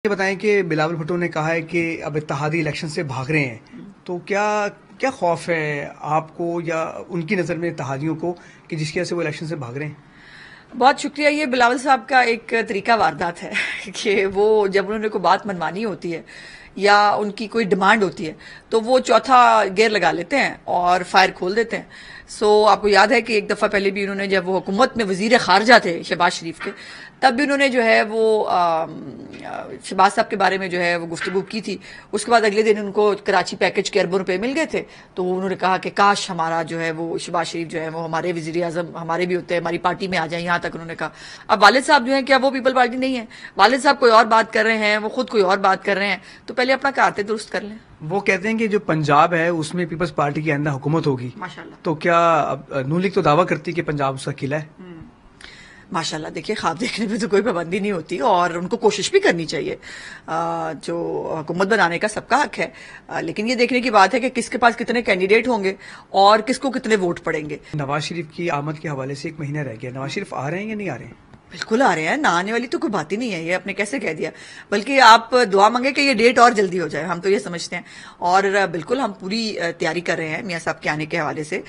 یہ بتائیں کہ بلاول بھٹو نے کہا ہے کہ اب اتحادی الیکشن سے بھاگ رہے ہیں، تو کیا خوف ہے آپ کو یا ان کی نظر میں اتحادیوں کو کہ جس کی وجہ سے وہ الیکشن سے بھاگ رہے ہیں؟ بہت شکریہ. یہ بلاول صاحب کا ایک طریقہ واردات ہے کہ وہ جب انہوں نے کوئی بات منوانی ہوتی ہے یا ان کی کوئی ڈیمانڈ ہوتی ہے تو وہ چوتھا گیئر لگا لیتے ہیں اور فائر کھول دیتے ہیں. آپ کو یاد ہے کہ ایک دفعہ پہلے بھی انہوں نے جب وہ حکومت میں وزیر خارجہ تھے شہباز شریف کے، تب بھی انہوں نے جو ہے وہ شہباز صاحب کے بارے میں جو ہے وہ گفتگو کی تھی. اس کے بعد اگلے دن ان کو کراچی پیکج کے اربوں روپے مل گئے تھے، تو انہوں نے کہا کہ کاش ہمارا جو ہے وہ شہباز شریف جو ہے وہ ہمارے وزیر اعظم ہمارے بھی ہوتے ہیں، ہماری پارٹی میں آ جائیں. یہاں تک انہوں نے کہا. اب والد صاحب جو ہیں کیا وہ پیپل پارٹی نہیں ہے؟ والد صاحب کوئی اور بات کر رہے ہیں، وہ خود کوئی اور بات کر رہے ہیں، تو پہلے اپنا کارتے درست کر لیں. وہ کہتے ہیں کہ جو پنجاب ہے اس میں پیپلز پارٹی کی آئندہ حکومت ہوگی. ماشاءاللہ. تو کیا نون لیگ تو دعویٰ کرتی کہ پنجاب اس کا قلعہ ہے؟ ماشاءاللہ. دیکھیے، خواب دیکھنے میں تو کوئی پابندی نہیں ہوتی اور ان کو کوشش بھی کرنی چاہیے. جو حکومت بنانے کا سب کا حق ہے، لیکن یہ دیکھنے کی بات ہے کہ کس کے پاس کتنے کینڈیڈیٹ ہوں گے اور کس کو کتنے ووٹ پڑیں گے. نواز شریف کی آمد کے حوالے سے 1 مہینہ رہ گیا، نواز شریف آ رہے ہیں یا نہیں آ رہے ہیں؟ بالکل آ رہے ہیں، نہ آنے والی تو کوئی بات ہی نہیں ہے. یہ آپ نے کیسے کہہ دیا؟ بلکہ آپ دعا مانگے کہ یہ ڈیٹ اور جلدی ہو جائے، ہم تو یہ سمجھتے ہیں. اور بالکل ہم پوری تیاری کر رہے ہیں میاں صاحب کے آنے کے حوالے سے.